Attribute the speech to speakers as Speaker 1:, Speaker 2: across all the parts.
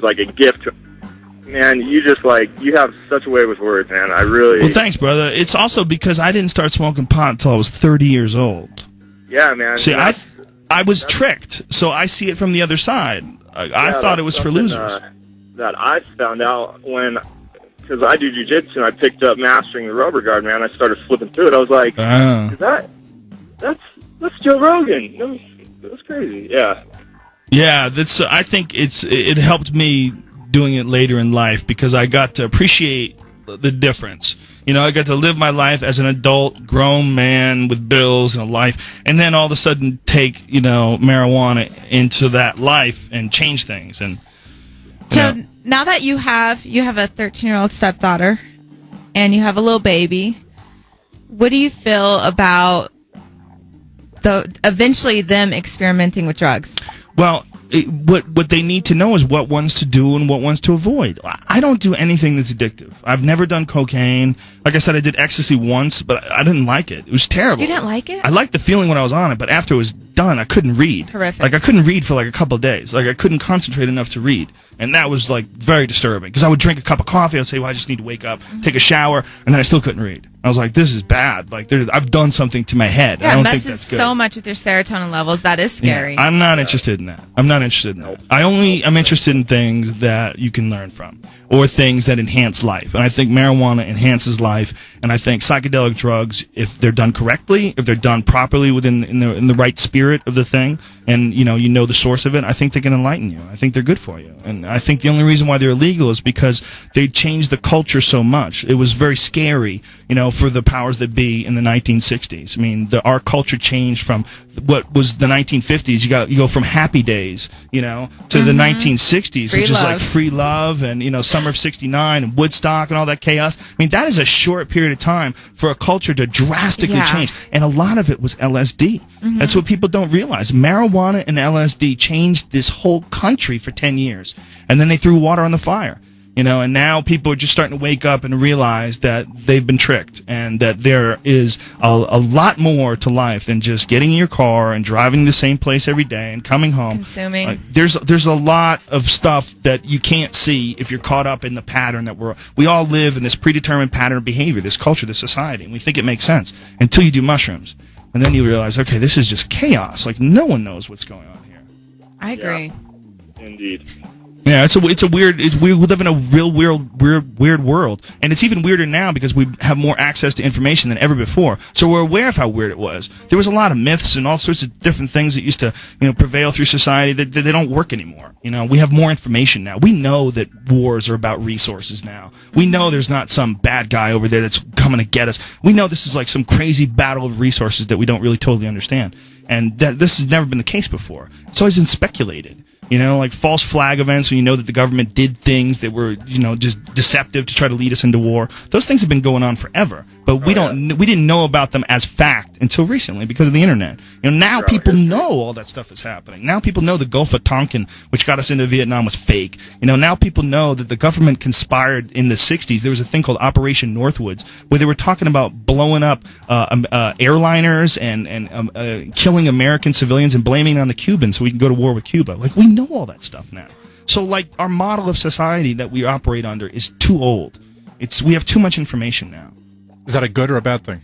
Speaker 1: like a gift. Man, you just you have such a way with words, man. I really...
Speaker 2: Well, thanks, brother. It's also because I didn't start smoking pot until I was 30 years old.
Speaker 1: Yeah, man.
Speaker 2: See, I was tricked, so I see it from the other side. I thought it was for losers.
Speaker 1: That I found out because I do jiu-jitsu and I picked up mastering the rubber guard, man. I started flipping through it. I was like, that's Joe Rogan. That's crazy. Yeah.
Speaker 2: Yeah, I think it helped me doing it later in life because I got to appreciate the difference. You know, I got to live my life as an adult, grown man with bills and a life, and then all of a sudden take, marijuana into that life and change things. And
Speaker 3: so now that you have a 13-year-old stepdaughter and you have a little baby, what do you feel about eventually them experimenting with drugs?
Speaker 2: Well, what they need to know is what ones to do and what ones to avoid. I don't do anything that's addictive. I've never done cocaine. Like I said, I did ecstasy once, but I didn't like it. It was terrible.
Speaker 3: You didn't like it?
Speaker 2: I liked the feeling when I was on it, but after it was done, I couldn't read.
Speaker 3: Horrific.
Speaker 2: I couldn't read for a couple of days. I couldn't concentrate enough to read. And that was very disturbing because I would drink a cup of coffee. I'd say, well, I just need to wake up, take a shower, and then I still couldn't read. I was like, this is bad. I've done something to my head.
Speaker 3: Yeah,
Speaker 2: I don't
Speaker 3: it
Speaker 2: think
Speaker 3: messes
Speaker 2: that's good.
Speaker 3: so much with your serotonin levels. That is scary.
Speaker 2: Yeah, I'm not interested in that. I'm not interested in that. I'm interested in things that you can learn from or things that enhance life. And I think marijuana enhances life. And I think psychedelic drugs, if they're done correctly, if they're done properly in the right spirit of the thing, and you know the source of it, I think they can enlighten you. I think they're good for you. And I think the only reason why they're illegal is because they changed the culture so much. It was very scary, for the powers that be in the 1960s. I mean, our culture changed from what was the 1950s. You go from Happy Days, to the 1960s, which is like free love and Summer of '69 and Woodstock and all that chaos. I mean, that is a short period of time for a culture to drastically change, and a lot of it was LSD. That's what people don't realize. Marijuana and LSD changed this whole country for 10 years, and then they threw water on the fire. And now people are just starting to wake up and realize that they've been tricked and that there is a lot more to life than just getting in your car and driving the same place every day and coming home.
Speaker 3: Consuming.
Speaker 2: There's a lot of stuff that you can't see if you're caught up in the pattern that we all live in, this predetermined pattern of behavior, this culture, this society, and we think it makes sense until you do mushrooms. And then you realize, okay, this is just chaos. No one knows what's going on here.
Speaker 3: I agree.
Speaker 1: Yeah, indeed.
Speaker 2: Yeah, it's weird. We live in a real weird world, and it's even weirder now because we have more access to information than ever before. So we're aware of how weird it was. There was a lot of myths and all sorts of different things that used to prevail through society that they don't work anymore. We have more information now. We know that wars are about resources now. We know there's not some bad guy over there that's coming to get us. We know this is like some crazy battle of resources that we don't really totally understand, and that this has never been the case before. It's always been speculated. Like false flag events when that the government did things that were, just deceptive to try to lead us into war. Those things have been going on forever, but we didn't know about them as fact until recently because of the internet. Now people know all that stuff is happening. Now people know the Gulf of Tonkin, which got us into Vietnam, was fake. Now people know that the government conspired in the 60s. There was a thing called Operation Northwoods where they were talking about blowing up airliners and killing American civilians and blaming it on the Cubans so we can go to war with Cuba. We know all that stuff now. So our model of society that we operate under is too old. We have too much information now.
Speaker 4: Is that a good or a bad thing?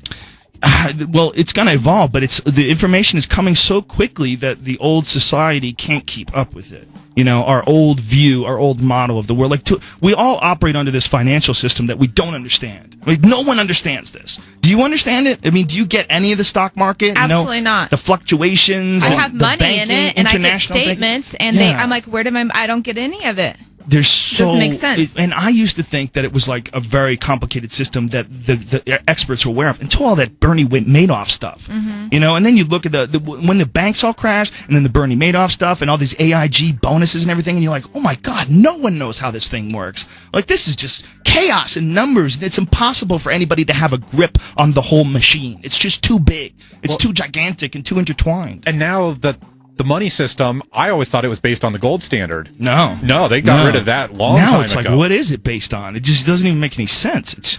Speaker 2: Well, it's going to evolve, but the information is coming so quickly that the old society can't keep up with it. Our old view, our old model of the world. We all operate under this financial system that we don't understand. No one understands this. Do you understand it? I mean, do you get any of the stock market?
Speaker 3: Absolutely not.
Speaker 2: The fluctuations.
Speaker 3: I have money
Speaker 2: banking,
Speaker 3: in it, and I get statements, and I'm like, where did I don't get any of it.
Speaker 2: Doesn't
Speaker 3: make sense.
Speaker 2: And I used to think that it was like a very complicated system that the experts were aware of until all that Bernie Madoff stuff. And then you look at when the banks all crashed, and then the Bernie Madoff stuff, and all these AIG bonuses and everything, and you're like, oh my God, no one knows how this thing works. This is just chaos and numbers, and it's impossible for anybody to have a grip on the whole machine. It's just too big. It's too gigantic and too intertwined.
Speaker 4: And now that the money system, I always thought it was based on the gold standard.
Speaker 2: No,
Speaker 4: they got rid of that long time ago.
Speaker 2: Now it's like, what is it based on? It just doesn't even make any sense.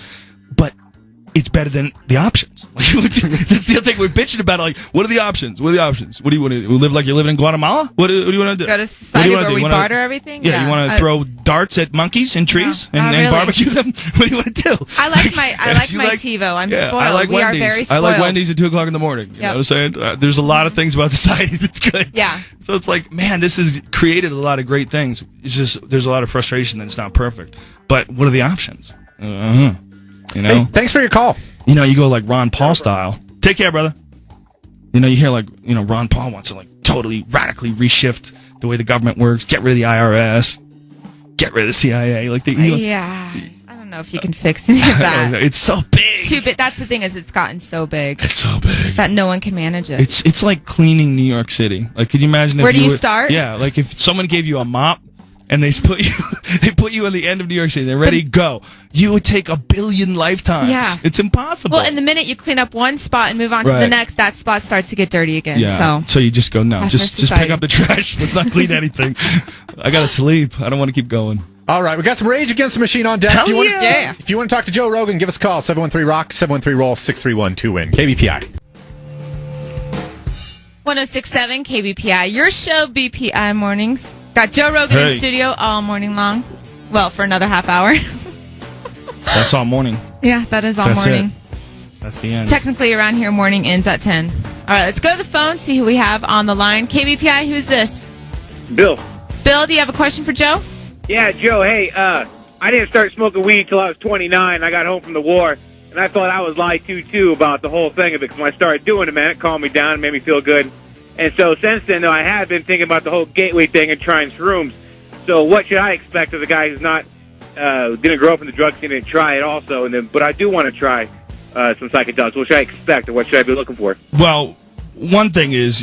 Speaker 2: But it's better than the options. That's the other thing we're bitching about. Like, what are the options? What are the options? What do you want to live like you're living in Guatemala? What do you want to do?
Speaker 3: Go to society where we barter everything?
Speaker 2: Yeah, you want to throw darts at monkeys and trees and
Speaker 3: really.
Speaker 2: barbecue them? What do you want to do?
Speaker 3: I like my TiVo. I'm spoiled. We are very spoiled.
Speaker 2: I like Wendy's at 2 o'clock in the morning. You know what I'm saying? There's a lot of things about society that's good.
Speaker 3: Yeah.
Speaker 2: So it's like, man, this has created a lot of great things. It's just there's a lot of frustration that it's not perfect. But what are the options? You know?
Speaker 4: Hey, thanks for your call.
Speaker 2: You know, you go like Ron Paul style. Take care, brother. You know, you hear like, Ron Paul wants to like totally radically reshift the way the government works, get rid of the IRS, get rid of the CIA. Like
Speaker 3: I don't know if you can fix any of that.
Speaker 2: It's so big.
Speaker 3: It's too big. That's the thing is it's gotten so big.
Speaker 2: It's so big
Speaker 3: that no one can manage it.
Speaker 2: It's like cleaning New York City. Like, could you imagine?
Speaker 3: Where do you start?
Speaker 2: Yeah, like if someone gave you a mop and they put you on the end of New York City, they're ready to go. You would take 1 billion lifetimes.
Speaker 3: Yeah,
Speaker 2: it's impossible.
Speaker 3: Well, and the minute you clean up one spot and move on to the next, that spot starts to get dirty again.
Speaker 2: Yeah. So you just go, no, just pick up the trash. Let's not clean anything. I gotta sleep. I don't want to keep going.
Speaker 4: All right, we got some Rage Against the Machine on deck.
Speaker 2: Hell
Speaker 4: If you want to talk to Joe Rogan, give us a call, 713-ROCK, 713-ROLL-631-2WIN. KBPI.
Speaker 3: 106.7 KBPI, your show, BPI Mornings. Got Joe Rogan in studio all morning long. Well, for another half hour.
Speaker 2: That's all morning.
Speaker 3: Yeah, that is all morning.
Speaker 2: That's the end.
Speaker 3: Technically, around here, morning ends at 10. All right, let's go to the phone, see who we have on the line. KBPI, who's this?
Speaker 5: Bill.
Speaker 3: Bill, do you have a question for Joe?
Speaker 5: Yeah, Joe, hey, I didn't start smoking weed till I was 29. I got home from the war, and I thought I was lied to, too, about the whole thing of it, because when I started doing it, man, it calmed me down and made me feel good. And so since then, though, I have been thinking about the whole gateway thing and trying shrooms. So what should I expect as a guy who's not didn't grow up in the drug scene and try it also, but I do want to try some psychedelics? What should I expect, or what should I be looking for?
Speaker 2: Well, one thing is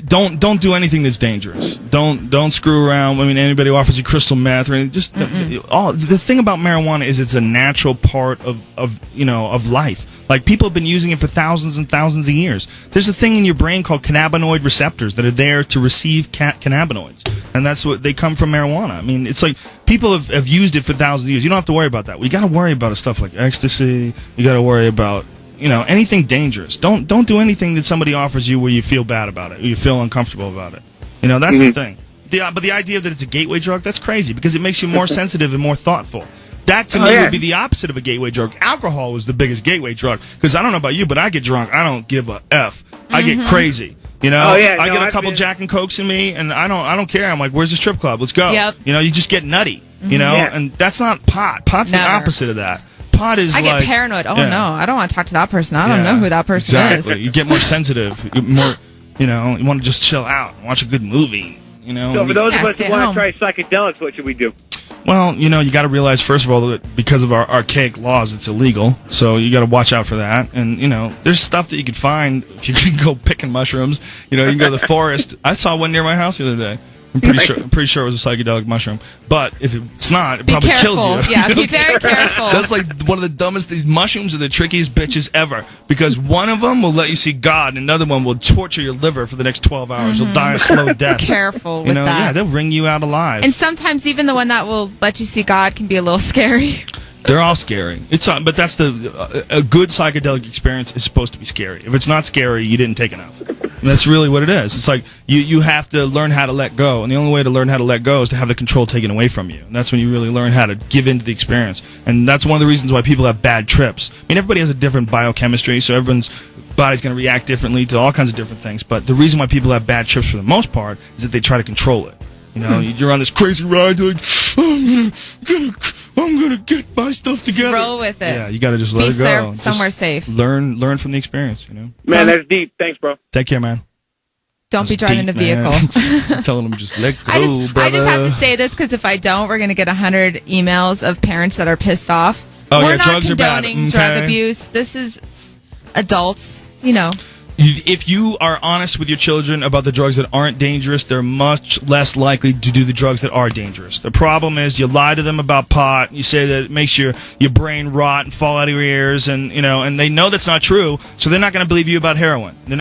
Speaker 2: don't do anything that's dangerous. Don't screw around. I mean, anybody who offers you crystal meth or anything, just the thing about marijuana is it's a natural part of life. Like, people have been using it for thousands and thousands of years. There's a thing in your brain called cannabinoid receptors that are there to receive cannabinoids, and that's what they come from marijuana. I mean, it's like people have used it for thousands of years. You don't have to worry about that. You got to worry about stuff like ecstasy. You got to worry about anything dangerous. Don't do anything that somebody offers you where you feel bad about it, or you feel uncomfortable about it. That's the thing. But the idea that it's a gateway drug, that's crazy, because it makes you more sensitive and more thoughtful. That, to me, would be the opposite of a gateway drug. Alcohol is the biggest gateway drug, because I don't know about you, but I get drunk. I don't give a F. I get crazy. I get a couple Jack and Cokes in me, and I don't care. I'm like, where's the strip club? Let's go. Yep. You just get nutty. And that's not pot. Pot's the opposite of that. Pot is
Speaker 3: I get paranoid. Oh, no, I don't want to talk to that person. I don't know who that person is.
Speaker 2: You get more sensitive. You want to just chill out and watch a good movie.
Speaker 5: So for those of us who want to try psychedelics, what should we do?
Speaker 2: Well, you got to realize, first of all, that because of our archaic laws, it's illegal. So you got to watch out for that. And, there's stuff that you can find if you can go picking mushrooms. You can go to the forest. I saw one near my house the other day. I'm pretty sure it was a psychedelic mushroom. But if it's not, it probably kills you.
Speaker 3: Yeah, be very careful.
Speaker 2: That's like one of the dumbest. These mushrooms are the trickiest bitches ever, because one of them will let you see God, and another one will torture your liver for the next 12 hours. You'll die a slow death.
Speaker 3: Careful with that.
Speaker 2: Yeah, they'll wring you out alive.
Speaker 3: And sometimes even the one that will let you see God can be a little scary.
Speaker 2: They're all scary. But that's a good psychedelic experience is supposed to be scary. If it's not scary, you didn't take enough. And that's really what it is. It's like you have to learn how to let go, and the only way to learn how to let go is to have the control taken away from you. And that's when you really learn how to give into the experience. And that's one of the reasons why people have bad trips. I mean, everybody has a different biochemistry, so everyone's body's going to react differently to all kinds of different things. But the reason why people have bad trips for the most part is that they try to control it. You're on this crazy ride, you're like, I'm gonna get my stuff together.
Speaker 3: Just roll with it.
Speaker 2: Yeah, you gotta just let it go.
Speaker 3: Somewhere safe.
Speaker 2: Learn from the experience.
Speaker 5: Man, that's deep. Thanks, bro.
Speaker 2: Take care, man.
Speaker 3: Don't be driving a vehicle.
Speaker 2: I'm telling them just let go, brother.
Speaker 3: I just have to say this, because if I don't, we're gonna get 100 emails of parents that are pissed off. We're not
Speaker 2: drugs
Speaker 3: condoning
Speaker 2: are bad.
Speaker 3: drug abuse. This is adults.
Speaker 2: If you are honest with your children about the drugs that aren't dangerous, they're much less likely to do the drugs that are dangerous. The problem is you lie to them about pot. You say that it makes your brain rot and fall out of your ears, and and they know that's not true, so they're not going to believe you about heroin.